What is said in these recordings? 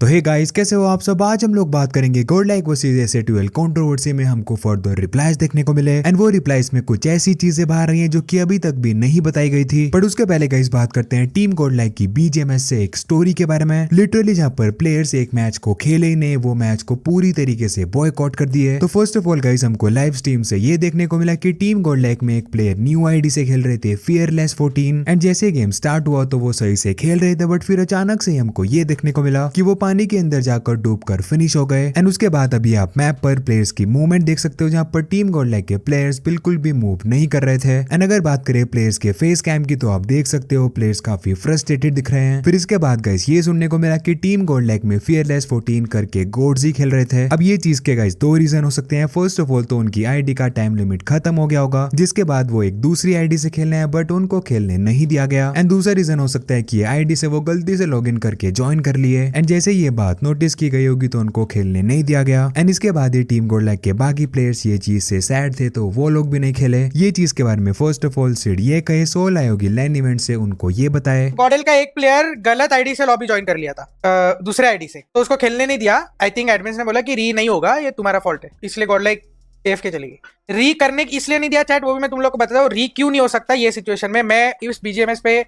तो hey guys, कैसे हो आप सब। आज हम लोग बात करेंगे गॉडलाइक वर्सेस एस12 कंट्रोवर्सी में हमको फर्दर रिप्लाईज देखने को मिले एंड वो रिप्लाईज में कुछ ऐसी चीजें बाहर रही हैं जो कि अभी तक भी नहीं बताई गई थी। बट उसके पहले गाइस बात करते हैं टीम गॉडलाइक की बीजीएमएस से एक स्टोरी के बारे में। लिटरली जहाँ पर प्लेयर्स एक मैच को खेले ही नहीं, वो मैच को पूरी तरीके से बॉयकॉट कर दिए। तो फर्स्ट ऑफ ऑल गाइस हमको लाइव स्ट्रीम से ये देखने को मिला कि टीम गॉडलाइक में एक प्लेयर न्यू आईडी से खेल रहे थे फियरलेस 14 एंड जैसे गेम स्टार्ट हुआ तो वो सही से खेल रहे थे, बट फिर अचानक से हमको ये देखने को मिला कि वो पानी के अंदर जाकर डूबकर फिनिश हो गए। एंड उसके बाद अभी आप मैप पर प्लेयर्स की मूवमेंट देख सकते हो जहां पर टीम गॉडलाइक के प्लेयर्स बिल्कुल भी मूव नहीं कर रहे थे। एंड अगर बात करें प्लेयर्स के फेस कैम की तो आप देख सकते हो प्लेयर्स काफी फ्रस्ट्रेटेड दिख रहे हैं। फिर इसके बाद गाइस ये सुनने को मिला कि टीम गॉडलाइक में फियरलेस 14 करके गोड्जी खेल रहे थे। अब ये चीज के गाइस दो रीजन हो सकते हैं। फर्स्ट ऑफ ऑल तो उनकी आईडी का टाइम लिमिट खत्म हो गया होगा, जिसके बाद वो एक दूसरी आईडी से खेलने हैं बट उनको खेलने नहीं दिया गया। एंड दूसरा रीजन हो सकता है कि आईडी से वो गलती से लॉगिन करके ज्वाइन कर लिए एंड जैसे ये बात नोटिस की गई होगी तो उनको खेलने नहीं दिया गया। एंड इसके बाद ये टीम गॉडलाइक के बाकी प्लेयर्स ये चीज से सैड थे तो वो लोग भी नहीं खेले। ये चीज के बारे में फर्स्ट ऑफ ऑल सिड ये कहे सोल आई होगी लैंड इवेंट से उनको ये बताए गॉडल का एक प्लेयर गलत आईडी से लॉबी ज्वाइन कर लिया था दूसरे आईडी से, तो उसको खेलने नहीं दिया। आई थिंक एडमिन ने बोला कि री नहीं होगा, ये तुम्हारा फॉल्ट है, इसलिए गॉडलाइक एफ के चली गई। री करने की इसलिए नहीं दिया चैट, वो भी मैं तुम लोग को बताता हूँ री क्यों नहीं हो सकता ये सिचुएशन में। मैं इस बीजीएमएस पे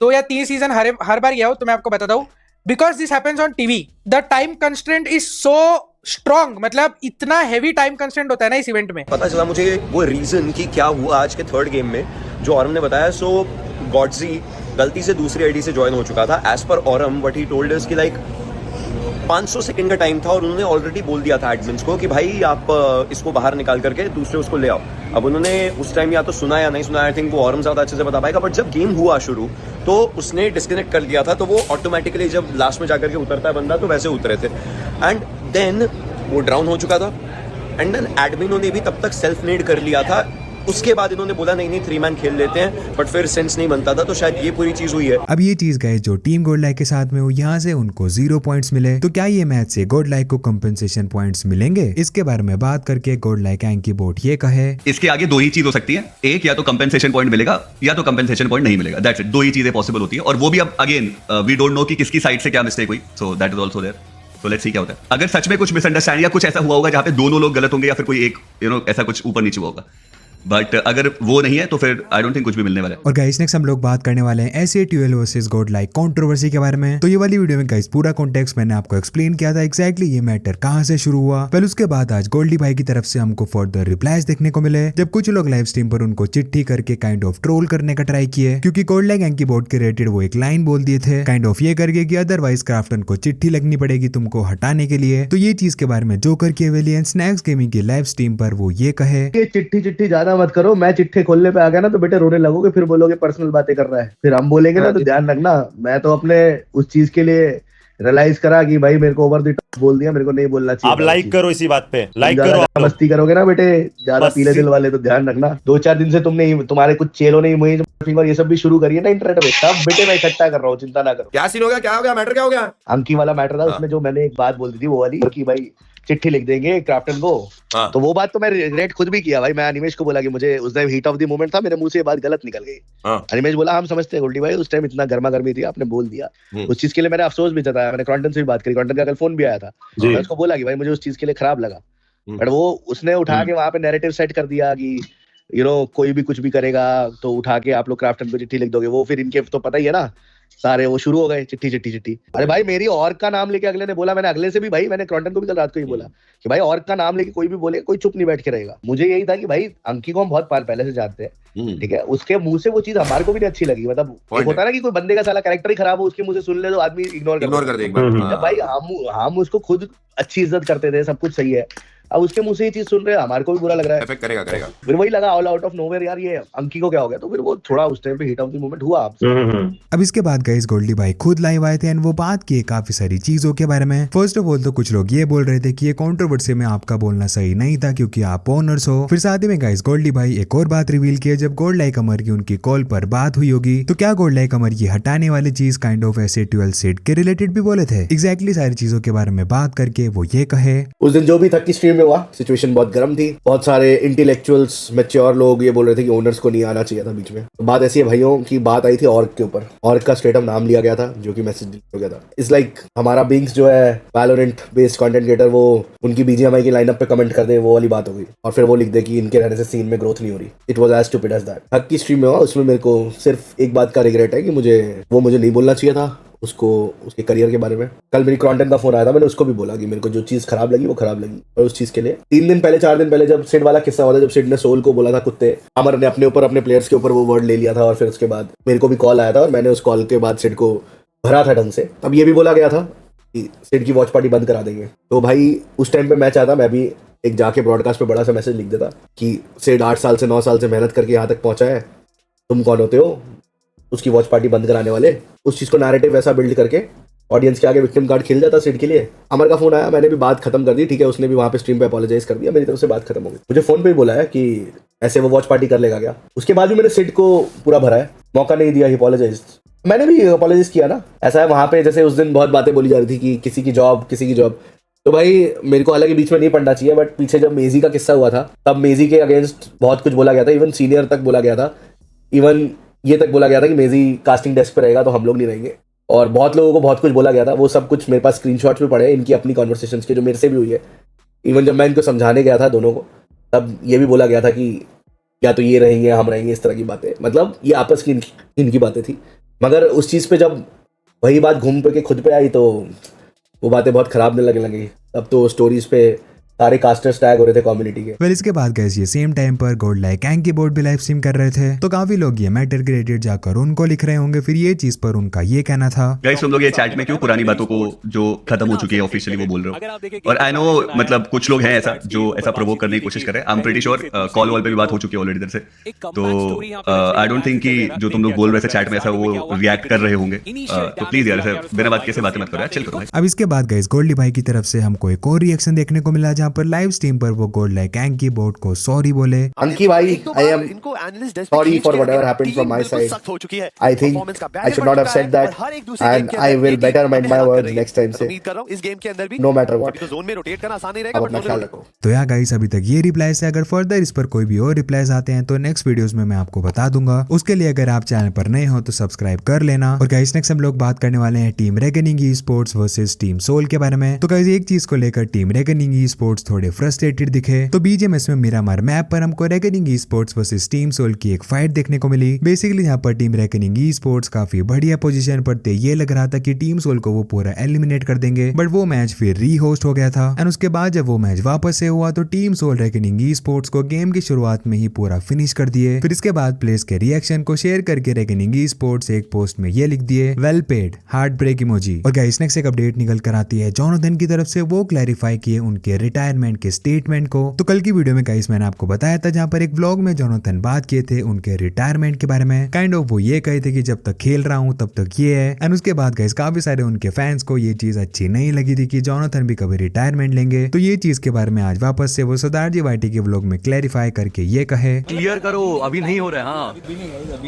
2 या 3 सीजन हर बार गया हूँ, तो मैं आपको बताता हूँ because this happens on TV. The time constraint is so strong, मतलब इतना हेवी टाइम कंस्ट्रेंट होता है ना इस इवेंट में। पता चला मुझे वो रीजन कि क्या हुआ आज के थर्ड गेम में जो औरम ने बताया। सो गॉडजी गलती से दूसरी आईडी से ज्वाइन हो चुका था। एज पर औरम व्हाट ही टोल्ड अस कि लाइक 500 सेकंड का टाइम था और उन्होंने ऑलरेडी बोल दिया था एडमिन्स को कि भाई आप इसको बाहर निकाल करके दूसरे उसको ले आओ। अब उन्होंने उस टाइम या तो सुना या नहीं सुना, आई थिंक वो औरम ज्यादा अच्छे से बता पाएगा। बट जब गेम हुआ शुरू तो उसने डिस्कनेक्ट कर दिया था, तो वो ऑटोमेटिकली जब लास्ट में जाकर के उतरता है बंदा तो वैसे उतरे थे। एंड देन वो डाउन हो चुका था एंड देन एडमिनों ने भी तब तक सेल्फ नेड कर लिया था। उसके बाद इन्होंने बोला नहीं 3 मैन खेल लेते हैं, बट फिर सेंस नहीं बनता था, तो शायद ये पूरी चीज हुई है। अब ये चीज गाइस जो टीम गॉडलाइक के साथ में हो यहाँ से उनको 0 पॉइंट्स मिले, तो क्या ये मैच से गॉडलाइक को कंपनसेशन पॉइंट्स मिलेंगे? इसके बारे में बात करके गॉडलाइक एंकी बोट ये कहे इसके आगे 2 ही चीज हो सकती है, एक या तो कंपनसेशन पॉइंट मिलेगा या तो कंपनसेशन पॉइंट नहीं मिलेगा। दैट्स इट, 2 ही चीजें पॉसिबल होती है। और वो भी अब अगेन वी डोंट नो कि किसकी साइड से क्या मिस्टेक हुई, so that is also there. तो लेट्स सी क्या होता है। अगर सच में कुछ मिसअंडरस्टैंडिंग या कुछ ऐसा हुआ होगा जहां पे दोनों लोग गलत होंगे या फिर कोई एक ऐसा कुछ ऊपर नीचे हुआ होगा, बट अगर वो नहीं है तो फिर आई डोंट थिंक कुछ भी मिलने वाला है। और गाइस नेक्स्ट हम लोग बात करने वाले हैं एस12 वर्सेस गॉडलाइक कंट्रोवर्सी के बारे में। तो ये वाली वीडियो में गाइस पूरा कॉन्टेक्स्ट मैंने आपको एक्सप्लेन किया था एग्जैक्टली ये मैटर कहां से शुरू हुआ। पहले उसके बाद आज गोल्डी भाई की तरफ से हमको फर्दर रिप्लाईज देखने को मिले, जब कुछ लोग लाइव स्ट्रीम पर उनको चिट्ठी करके काइंड ऑफ ट्रोल करने का ट्राई किए, क्योंकि गॉडलाइक एंकी बोट के रिलेटेड वो एक लाइन बोल दिए थे काइंड ऑफ ये करके कि अदरवाइज क्राफ्टन को चिट्ठी लगनी पड़ेगी तुमको हटाने के लिए। तो ये चीज के बारे में जोकर की एवेलियन स्नैक्स गेमिंग की लाइव स्ट्रीम पर वो ये कहे ये चिट्ठी ज्यादा मत करो, मैं चिट्ठी खोलने पे आ गया ना तो बेटे रोने लगोगे, फिर बोलोगे पर्सनल बातें कर रहा है, फिर हम बोलेंगे ना तो ध्यान रखना। मैं तो अपने उस चीज के लिए रियलाइज करा कि भाई मेरे को ओवर द टॉप बोल दिया, मेरे को नहीं बोलना चाहिए। आप लाइक करो इसी बात पे, लाइक करो। मस्ती करोगे ना बेटे ज्यादा पीले दिल वाले तो ध्यान रखना। 2-4 दिन से तुम्हारे कुछ चेलों ने इमोजी फीवर ये सब भी शुरू करी है ना इंटरनेट पे, सब बेटे मैं इकट्ठा कर रहा हूँ, चिंता ना करो। क्या सीन हो गया, क्या हो गया, मैटर क्या हो गया? अंकी वाला मैटर था, उसमें जो मैंने एक बात बोल दी थी वो वाली कि भाई चिट्ठी लिख देंगे कैप्टन को। तो वो बात तो मैं रिग्रेट खुद भी किया भाई। मैं अनिमेश को बोला कि मुझे उस time heat of the moment था, मेरे मुंह से ये बात गलत निकल गई। अनिमेश बोला हम समझते हैं गोल्डी भाई उस टाइम इतना गर्मा गर्मी थी, आपने बोल दिया। उस चीज के लिए मैंने अफसोस भी जताया, मैंने क्रॉन्टन से भी बात करी, क्रॉन्टन का कल फोन भी आया था, मैं उसको बोला कि भाई मुझे उस चीज के लिए खराब लगा। बट वो उसने उठा के वहां पे नैरेटिव सेट कर दिया कि कोई भी कुछ भी करेगा तो उठा के आप लोग क्राफ्टन पे चिट्ठी लिख दोगे। वो फिर इनके तो पता ही है ना, सारे वो शुरू हो गए चिट्ठी। अरे भाई मेरी और का नाम लेके अगले ने बोला, मैंने अगले से भी भाई मैंने क्रॉन्टन को भी कल रात को ही बोला कि भाई और का नाम लेके कोई भी बोले कोई चुप नहीं बैठ के रहेगा। मुझे यही था कि भाई अंकी को हम बहुत पहले से जानते हैं, ठीक है, उसके मुंह से वो चीज हमारे को भी नहीं अच्छी लगी। मतलब एक होता है ना कि कोई बंदे का साला कैरेक्टर ही खराब हो, उसके मुंह से सुन ले तो आदमी इग्नोर कर दे एक बार। भाई हम उसको खुद अच्छी इज्जत करते थे, सब कुछ सही है, अब उसके मुंह से ये चीज सुन रहे हैं, हमारे को भी बुरा लग रहा है। इफेक्ट करेगा। फिर वही लगा ऑल आउट ऑफ नोवेयर यार ये अंकी को क्या हो गया, तो फिर वो थोड़ा उस टाइम पे हिट ऑफ द मोमेंट हुआ आपसे। अब इसके बाद गाइस गोल्डी भाई खुद लाइव आए थे एंड वो बात किए काफी सारी चीजों के बारे में। फर्स्ट ऑफ ऑल तो कुछ लोग ये बोल रहे थे कि ये कंट्रोवर्सी में आपका बोलना सही नहीं था क्योंकि आप ओनर्स हो। फिर साथ ही में गाइस गोल्डी भाई एक और बात रिवील की, जब गॉडलाइक अमर की उनकी कॉल पर बात हुई होगी तो क्या गॉडलाइक अमर ये हटाने वाली चीज काइंड ऑफ एस12 सीड के रिलेटेड भी बोले थे। एग्जैक्टली सारी चीजों के बारे में बात करके वो ये कहे उस दिन जो भी था कि स्ट्रीम में हुआ, सिचुएशन बहुत गर्म थी, बहुत सारे इंटेलेक्चुअल्स मैच्योर लोग ये बोल रहे थे कि ओनर्स को नहीं आना चाहिए था बीच में। तो बात ऐसी है भाइयों की, बात आई थी ऑर्ग के ऊपर, ऑर्ग का स्ट्रेट अप नाम लिया गया था जो कि मैसेज हो गया था। इट्स लाइक हमारा बिंग्स जो है वैलोरेंट बेस्ड कंटेंट क्रिएटर, वो उनकी बीजीएमआई की लाइनअप पे कमेंट कर दे, वो वाली बात हो गई, और फिर वो लिख दे कि इनके रहने से सीन में ग्रोथ नहीं हो रही। It was as stupid as that. हक की स्ट्रीम में हुआ, उसमें मेरे को सिर्फ एक बात का रिग्रेट है कि मुझे नहीं बोलना चाहिए था उसको, उसके करियर के बारे में। कल मेरी क्रॉन्टन का फोन आया था, मैंने उसको भी बोला कि मेरे को जो चीज़ खराब लगी वो खराब लगी, और उस चीज़ के लिए 3 दिन पहले 4 दिन पहले जब सिड वाला किस्सा हुआ था, जब सिड ने सोल को बोला था कुत्ते, अमर ने अपने ऊपर अपने प्लेयर्स के ऊपर वो वर्ड ले लिया था, और फिर उसके बाद मेरे को भी कॉल आया था और मैंने उस कॉल के बाद सिड को भरा था ढंग से। अब ये भी बोला गया था कि सिड की वॉच पार्टी बंद करा देंगे। तो भाई उस टाइम पे मैं चाहता मैं भी एक जाके ब्रॉडकास्ट पे बड़ा सा मैसेज लिख देता कि सिड 8 साल से 9 साल से मेहनत करके यहाँ तक पहुंचा है, तुम कौन होते हो उसकी वॉच पार्टी बंद कराने वाले। उस चीज़ को नैरेटिव वैसा बिल्ड करके ऑडियंस के आगे विक्टिम कार्ड खेल जाता सिड के लिए। अमर का फोन आया, मैंने भी बात खत्म कर दी, ठीक है, उसने भी वहाँ पे स्ट्रीम पे अपोलोजाइज कर दिया, मेरी तरफ से बात खत्म हो गई। मुझे फोन पे ही बोला है कि ऐसे वो वॉच पार्टी कर लेगा क्या। उसके बाद भी मैंने सिड को पूरा भरा है, मौका नहीं दिया, ही अपोलोजाइज। मैंने भी अपोलोजाइज किया ना। ऐसा है वहाँ पे जैसे उस दिन बहुत बातें बोली जा रही थी कि किसी की जॉब, तो भाई मेरे को हालांकि बीच में नहीं पढ़ना चाहिए, बट पीछे जब मेजी का किस्सा हुआ था तब मेजी के अगेंस्ट बहुत कुछ बोला गया था, इवन सीनियर तक बोला गया था, इवन ये तक बोला गया था कि मेजी कास्टिंग डेस्क पे रहेगा तो हम लोग नहीं रहेंगे, और बहुत लोगों को बहुत कुछ बोला गया था। वो सब कुछ मेरे पास स्क्रीनशॉट्स भी पड़े हैं इनकी अपनी कॉन्वर्सेशंस के, जो मेरे से भी हुई है। इवन जब मैं इनको समझाने गया था दोनों को, तब ये भी बोला गया था कि या तो ये रहेंगे हम रहेंगे, इस तरह की बातें, मतलब ये आपस की इनकी बातें थी। मगर उस चीज़ पे जब वही बात घूम पे के खुद पे आई तो वो बातें बहुत खराब लगने लगी। तब तो स्टोरीज पे सारे कास्टर्स टैग हो रहे थे कम्युनिटी के। वेल इसके बाद गाइस ये सेम टाइम पर गोल्ड लाइक एंकी बोर्ड भी लाइव स्ट्रीम कर रहे थे, तो काफी लोग ये मैटर के रिलेटेड जाकर उनको लिख रहे होंगे, फिर ये चीज पर उनका ये कहना था। गाइस तुम लोग ये चैट में क्यों पुरानी बातों को जो खत्म हो चुकी है ऑफिशियली वो बोल रहे हो, और आई नो मतलब कुछ लोग हैं ऐसा जो ऐसा प्रोवोक करने की कोशिश कर रहे हैं। I am pretty sure call wall पे भी बात हो चुकी है ऑलरेडी इधर से, तो आई डोंट थिंक कि जो तुम लोग बोल रहे थे चैट में ऐसा वो रिएक्ट कर रहे होंगे। तो प्लीज यार ऐसे बिना बात कैसे बातें मत करो, चिल करो। अब इसके बाद गाइस गोल्डी भाई की तरफ से हमको एक और रिएक्शन देखने को मिला, जहाँ पर लाइव स्ट्रीम वो गोल्ड लाइक एंकी बोर्ड को सॉरी बोले। अंकी भाई, I am sorry for whatever happened from my side. I think I should not have said that, and I will better mind my words next time से, no matter what. अब अपना ख्याल रखो। तो यार गाइस अभी तक ये रिप्लाईज है, अगर फर्दर इस पर कोई भी और रिप्लाईज आते हैं तो नेक्स्ट वीडियोस में मैं आपको बता दूंगा। उसके लिए अगर आप चैनल पर नए हो तो सब्सक्राइब कर लेना। और गाइस नेक्स्ट हम लोग बात करने वाले हैं team Reckoning esports versus team Soul के बारे में। तो गाइस एक चीज को लेकर टीम रेकनिंग ई स्पोर्ट्स थोड़े फ्रस्ट्रेटेड दिखे, तो बीजीएमएस में मिरामार मैप पर हमको Reckoning esports versus team Soul की एक फाइट देखने को मिली। बेसिकली यहाँ पर टीम रेकनिंग ई स्पोर्ट्स काफी बढ़िया पोजीशन पर थे, ये लग रहा था कि टीम सोल को वो पूरा एलिमिनेट कर देंगे, बट वो मैच फिर री होस्ट हो गया था। एंड उसके बाद जब वो मैच वापस से हुआ तो team Soul Reckoning esports को गेम की शुरुआत में ही पूरा फिनिश कर दिए। फिर इसके बाद प्लेयर्स के रिएक्शन को शेयर करके रेकनिंग ई स्पोर्ट्स एक पोस्ट में ये लिख दिए, well paid heartbreak emoji. और गाइस नेक्स्ट एक अपडेट निकल कर आती है जोनाथन की तरफ से, वो क्लैरिफाई किए उनके रिटायरमेंट के स्टेटमेंट को। तो कल की वीडियो में गाइस मैंने आपको बताया था जहां पर एक व्लॉग में जोनाथन बात किए थे उनके रिटायरमेंट के बारे में। काइंड ऑफ वो ये कहे थे कि जब तक खेल रहा हूं तब तक ये है। एंड उसके बाद गाइस काफी सारे उनके फैंस को ये चीज अच्छी नहीं लगी थी कि जोनाथन भी कभी रिटायरमेंट लेंगे। तो ये चीज के बारे में आज वापस से वो सरदार जी वाईटी के व्लॉग में क्लैरिफाई करके ये कहे, क्लियर करो अभी नहीं हो रहा है। हाँ अभी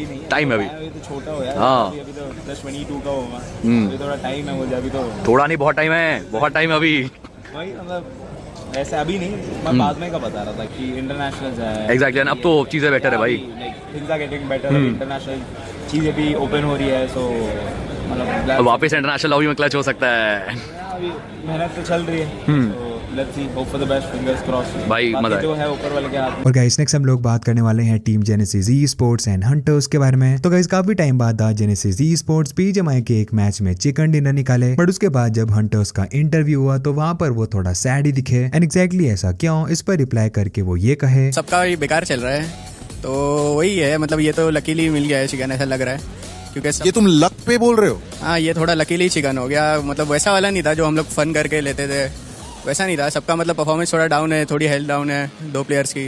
नहीं टाइम है अभी तो छोटा हो यार। हाँ। अभी तो प्लस 22 का होगा, अभी थोड़ा टाइम है मुझे, अभी तो थोड़ा नहीं बहुत टाइम है, बहुत टाइम है अभी। वही मतलब ऐसे अभी नहीं, मैं बाद में का बता रहा था कि इंटरनेशनल है एग्जैक्टली, अब तो चीजें बेटर है भाई, things are getting better, international चीजें भी ओपन हो रही है, सो मतलब अब वापस इंटरनेशनल लॉबी में क्लच हो सकता है। अभी मेहनत तो चल रही है, let's see, hope for the best, fingers crossed भाई मजा जो है ऊपर वाले के हाथ। और गाइस नेक्स्ट हम लोग बात करने वाले हैं team genesis e sports and hunters के बारे में। तो गाइस काफी टाइम बाद आज जेनेसिस ई स्पोर्ट्स बीजीएमआई के एक मैच में चिकन डिनर निकाले, बट उसके बाद जब हंटर्स का इंटरव्यू हुआ तो वहां पर वो थोड़ा सैड ही दिखे। एंड एग्जैक्टली ऐसा क्यों, इस पर रिप्लाई करके वो ये कहे, सबका ये बेकार चल रहा है, तो वही है, मतलब ये तो लकीली मिल गया है चिकन, ऐसा लग रहा है, क्योंकि ये तुम लक पे बोल रहे हो? हाँ ये थोड़ा लकीली चिकन हो गया, मतलब वैसा वाला नहीं था जो हम लोग फन करके लेते थे, वैसा नहीं था। सबका मतलब परफॉर्मेंस थोड़ा डाउन है, थोड़ी हेल्थ डाउन है 2 प्लेयर्स की,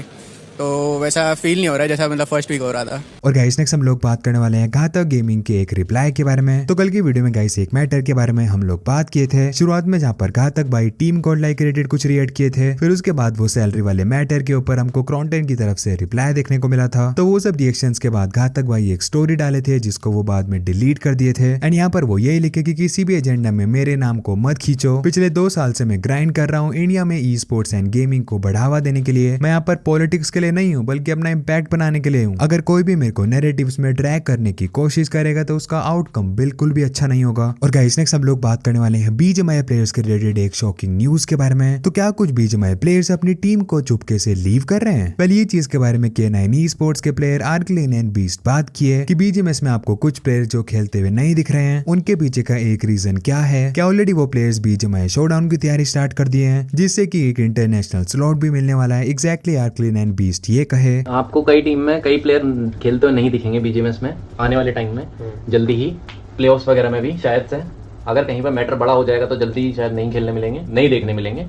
तो वैसा फील नहीं हो रहा है जैसा मतलब फर्स्ट वीक हो रहा था। और गाइस नेक्स्ट हम लोग बात करने वाले हैं घातक गेमिंग के एक रिप्लाई के बारे में। तो कल की वीडियो में गाइस एक मैटर के बारे में हम लोग बात किए थे शुरुआत में, जहाँ पर घातक भाई टीम गॉड लाइक रिलेटेड कुछ रिएक्ट किए थे। फिर उसके बाद वो सैलरी वाले मैटर के ऊपर हमको क्रॉन्टेन की तरफ से रिप्लाई देखने को मिला था। तो वो सब रिएक्शंस के बाद घातक भाई एक स्टोरी डाले थे जिसको वो बाद में डिलीट कर दिए थे। एंड यहाँ पर वो यही लिखे कि किसी भी एजेंडा में मेरे नाम को मत खींचो। पिछले 2 साल से मैं ग्राइंड कर रहा हूँ इंडिया में ई स्पोर्ट्स एंड गेमिंग को बढ़ावा देने के लिए। मैं यहाँ पर पॉलिटिक्स के लिए नहीं हूँ बल्कि अपना इम्पैक्ट बनाने के लिए हूँ। अगर कोई भी मेरे को नैरेटिव्स में ड्रैग करने की कोशिश करेगा तो उसका आउटकम बिल्कुल भी अच्छा नहीं होगा। और गाइस नेक्स्ट हम लोग बात करने वाले हैं बीजीएमआई प्लेयर्स के रिलेटेड एक शॉकिंग न्यूज के बारे में। तो क्या कुछ बीजीएमआई प्लेयर्स अपनी टीम को चुपके से लीव कर रहे हैं? वेल ये चीज के बारे में K9 ई-स्पोर्ट्स के प्लेयर आर्कलेन एंड बीस्ट बात किए कि बीजीएमएस में आपको कुछ प्लेयर जो खेलते हुए नहीं दिख रहे हैं, उनके पीछे का एक रीजन क्या है। क्या ऑलरेडी वो प्लेयर्स बीजीएमआई शोडाउन की तैयारी स्टार्ट कर दिए हैं जिससे कि एक इंटरनेशनल स्लॉट भी मिलने वाला है? एग्जैक्टली आर्कलेन एंड बीस्ट ये कहे। आपको कई टीम में कई प्लेयर खेलते हुए नहीं दिखेंगे बीजीएमएस में आने वाले टाइम में, जल्दी ही प्लेऑफ्स वगैरह में भी शायद से। अगर कहीं पर मैटर बड़ा हो जाएगा तो जल्दी शायद नहीं खेलने मिलेंगे, नहीं देखने मिलेंगे।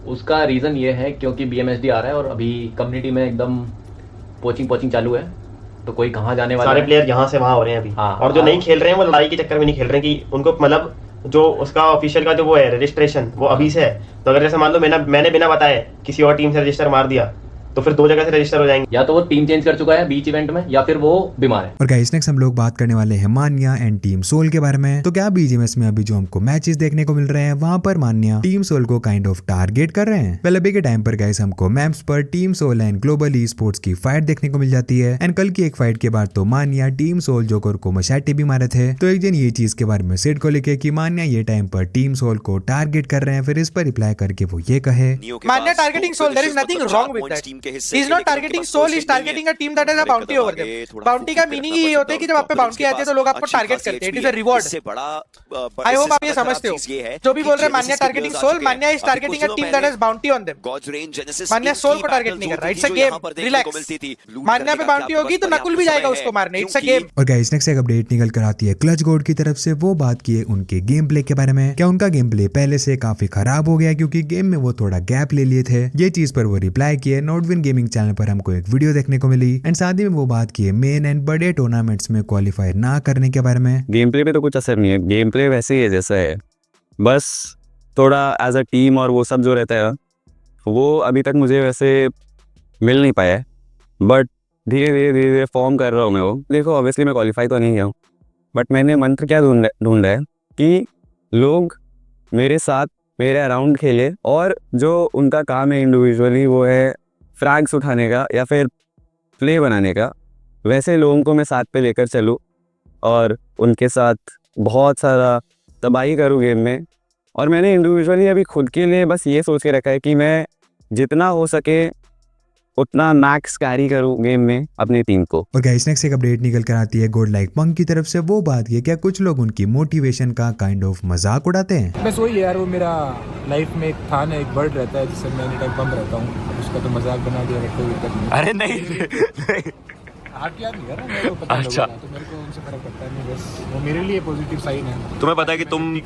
उसका रीज़न ये है क्योंकि BMSD आ रहा है और अभी कम्युनिटी में एकदम पोचिंग चालू है, तो कोई कहाँ जाने वाला सारे प्लेयर यहाँ से वहाँ हो रहे हैं अभी। हाँ, और जो नहीं खेल रहे हैं वो लड़ाई के चक्कर में नहीं खेल रहे हैं कि उनको मतलब जो उसका ऑफिशियल का जो वो है रजिस्ट्रेशन वो अभी से है। तो अगर जैसे मान लो मैंने बिना बताए किसी और टीम से रजिस्टर मार दिया तो फिर 2 जगह से रजिस्टर हो जाएंगे। या तो वो टीम चेंज कर चुका है बीच इवेंट में या फिर वो बीमार है। और गाइस नेक्स्ट हम लोग बात करने वाले हैं मान्या एंड टीम सोल के बारे में। तो क्या बीजीएमएस में अभी जो हमको मैचेस देखने को मिल रहे हैं वहां पर मान्या टीम सोल को काइंड ऑफ टारगेट कर रहे हैं? वेल अभी के टाइम पर गाइस हमको मैप्स पर team Soul and Global esports की फाइट देखने को मिल जाती है। एंड कल की एक फाइट के बाद तो मान्या टीम सोल जोकर को मशाटे भी मारे थे। तो एक दिन ये चीज के बारे में सिड को लिखे कि मान्या ये टाइम पर टीम सोल को टारगेट कर रहे हैं। फिर इस पर रिप्लाई करके वो ये कहे, Manya targeting Soul, there is nothing wrong with that. He is not targeting Soul, is targeting a team that has a bounty over them. Bounty का मीनिंग ही ये होता है कि जब आप पे बाउंटी आती है तो लोग आपको टारगेट करते हैं। It is a reward. I hope आप ये समझते हो। जो भी बोल रहे हैं Manya targeting Soul, Manya is targeting a team that has bounty on them. Manya Soul को टारगेट नहीं कर रहा, it's a game, relax. Manya पे बाउंटी होगी तो नकुल भी जाएगा उसको मारने, इट्स अ गेम। और गाइस नेक्स्ट एक अपडेट निकल कर आती है क्लच गोड की तरफ से। वो बात किए उनके गेम प्ले के बारे में। क्या उनका गेम प्ले पहले से काफी खराब हो गया क्योंकि गेम में वो थोड़ा गैप ले लिए थे? ये चीज पर वो रिप्लाई किए नोटविन गेमिंग चैनल पर हमको एक वीडियो देखने को मिली। एंड साथ ही में वो बात किए मेन एंड बड़े टूर्नामेंट्स में क्वालिफाई ना करने के बारे में। गेम प्ले पे तो कुछ असर नहीं है, गेम प्ले वैसे ही है जैसा है, बस थोड़ा एज अ टीम और वो सब जो रहता है वो अभी तक मुझे वैसे मिल नहीं पाया है। बट धीरे धीरे फॉर्म कर रहा हूँ मैं। वो देखो ऑब्वियसली मैं क्वालिफाई तो नहीं हूँ, बट मैंने मंत्र क्या ढूंढा है कि लोग मेरे साथ मेरे अराउंड खेले और जो उनका काम है इंडिविजुअली वो है फ्रैग्स उठाने का या फिर प्ले बनाने का, वैसे लोगों को मैं साथ पे लेकर चलूँ और उनके साथ बहुत सारा तबाही करूँ गेम में। और मैंने इंडिविजुअली अभी खुद के लिए बस ये सोच के रखा है कि मैं जितना हो सके उतना मैक्स कैरी करूं गेम में अपनी टीम को। और गाइस नेक्स्ट एक अपडेट निकल कर आती है गॉड लाइक पंक की तरफ से। वो बात ये क्या कुछ लोग उनकी मोटिवेशन का काइंड ऑफ मजाक उड़ाते हैं? बस वही यार, वो मेरा लाइफ में एक था ना, एक वर्ड रहता है जिससे मैं एनी टाइम बम रहता हूँ, उसका तो मजाक बना दिया, कोई दिक्कत नहीं। अरे नहीं आप याद नहीं कर रहा, मेरे को पता अच्छा, तो मेरे को उनसे फर्क पड़ता है नहीं, बस वो मेरे लिए पॉजिटिव साइन है। तुम्हें पता है कि तुम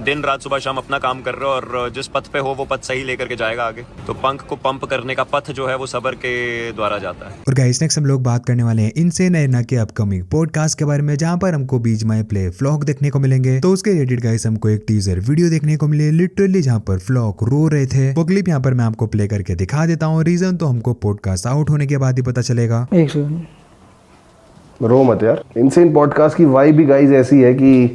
दिन रात सुबह शाम अपना काम कर रहे हो और जिस पथ पे हो वो पथ सही लेकर के जाएगा आगे। तो पंख को पंप करने का पथ जो है वो सबर के द्वारा जाता है। और गाइस नेक्स्ट हम लोग बात करने वाले हैं इनसेन एरेना के अपकमिंग पॉडकास्ट के बारे में, जहां पर हमको बीजीएमआई प्ले फ्लॉक देखने को मिलेंगे। तो उसके रिलेटेड गाइस हमको एक टीजर वीडियो देखने को मिले लिटरली जहां पर फ्लॉक रो रहे थे। वो क्लिप यहाँ पर मैं आपको प्ले करके दिखा देता हूँ। रीजन तो हमको पॉडकास्ट आउट होने के बाद ही पता चलेगा। रो मत यार, इनसेन पॉडकास्ट की वाइब भी गाइस ऐसी है कि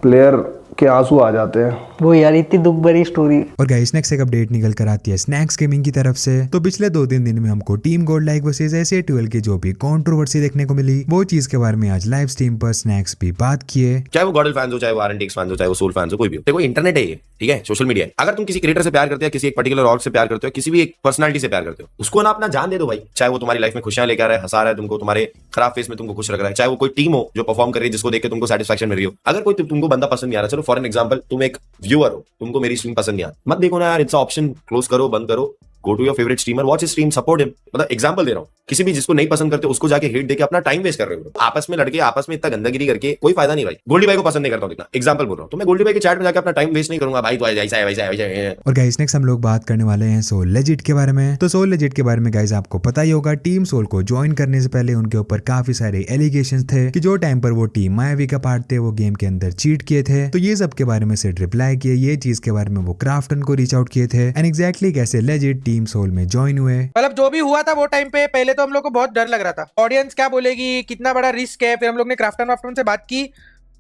प्लेयर के आंसू आ जाते हैं वो यार, इतनी दुख भरी स्टोरी। और गाइस नेक्स्ट एक अपडेट निकल कर आती है स्नैक्स गेमिंग की तरफ से। तो पिछले 2-3 दिन में हमको team God like versus SA12 की जो भी कंट्रोवर्सी देखने को मिली वो चीज के बारे में आज लाइव स्ट्रीम पर स्नैक्स भी बात किए। चाहे वो गॉडल फैंस हो, चाहे वो RNTX फैंस हो, चाहे वो सोल फैंस हो, कोई भी हो, देखो इंटरनेट है ये, ठीक है, सोशल मीडिया है। अगर तुम किसी क्रिएटर से प्यार करते हो, किसी एक पर्टिकुलर ऑर्ग से प्यार करते हो, किसी भी एक पर्सनालिटी से प्यार करते हो, उसको ना अपना जान दे दो भाई। चाहे वो तुम्हारी लाइफ में खुशियां लेकर आ रहा है, हंसा रहा है तुमको, तुम्हारे खराब फेस में तुमको खुश रख रहा है, चाहे वो कोई टीम हो जो परफॉर्म कर रही है जिसको देख के तुमको सेटिस्फैक्शन मिल रही हो। अगर कोई तुमको बंदा पसंद नहीं आ रहा, चलो फॉर एन एग्जांपल तुम एक व्यूअर हो, तुमको मेरी स्ट्रीम पसंद नहीं आ, मत देखो ना यार, इट्स ऑप्शन, क्लोज करो, बंद करो, go to your favourite streamer, watch his stream, support him. मतलब एग्जांपल दे रहा हूँ, किसी भी जिसको नहीं पसंद करते उसको जाके हेट देके अपना टाइम वेस्ट कर रहे हो। आपस में लड़के आपस में इतना गंदगिरी करके कोई फायदा नहीं भाई। गोल्डी भाई को पसंद नहीं करता हूँ इतना, एग्जांपल बोल रहा हूँ, तो मैं गोल्डी भाई के चैट में जाकर अपना टाइम वेस्ट नहीं करूंगा भाई, तो ऐसा है वैसा है। और गाइस नेक्स्ट हम लोग बात करने वाले हैं सोल लेजिट के बारे में। तो सोल लेजिट के बारे में गाइस आपको पता ही होगा, टीम सोल को ज्वाइन करने से पहले उनके ऊपर काफी सारे एलिगेशंस थे कि जो टाइम पर वो टीम मायावी का पार्ट थे वो गेम के अंदर चीट किए थे। तो ये सब के बारे में सिर्फ रिप्लाई किए, ये चीज के बारे में वो क्राफ्टन को रीच आउट किए थे एंड एग्जैक्टली कैसे लेजिट टीम सोल में ज्वाइन हुए। मतलब जो भी हुआ था वो टाइम पे पहले तो हम लोग को बहुत डर लग रहा था, ऑडियंस क्या बोलेगी, कितना बड़ा रिस्क है। फिर हम लोग ने क्राफ्टन से बात की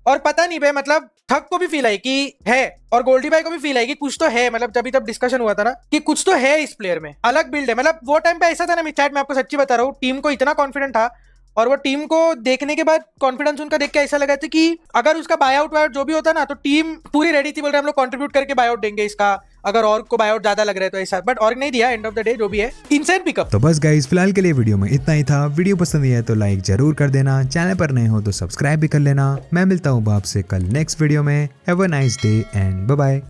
और पता नहीं भाई, मतलब थक को भी फील आई कि है और गोल्डी भाई को भी फील आई कि कुछ तो है। मतलब जब तब डिस्कशन हुआ था ना कि कुछ तो है इस प्लेयर में, अलग बिल्ड है। मतलब वो टाइम पे ऐसा था ना, चैट में आपको सच्ची बता रहा हूँ, टीम को इतना कॉन्फिडेंट था और वो टीम को देखने के बाद कॉन्फिडेंस उनका देख के ऐसा लगा था कि अगर उसका बायआउट वायआउट जो भी होता ना तो टीम पूरी रेडी थी, बोल रहे हम लोग कंट्रीब्यूट करके बायआउट देंगे इसका, अगर और को बायआउट ज्यादा लग रहा है तो ऐसा, बट और नहीं दिया। एंड ऑफ द डे जो भी है इनसेन पिकअप। तो बस गाइस फिलहाल के लिए वीडियो में इतना ही था। वीडियो पसंद आया तो लाइक जरूर कर देना, चैनल पर नए हो तो सब्सक्राइब भी कर लेना। मैं मिलता हूँ आपसे कल नेक्स्ट वीडियो में। Have a nice day and bye bye.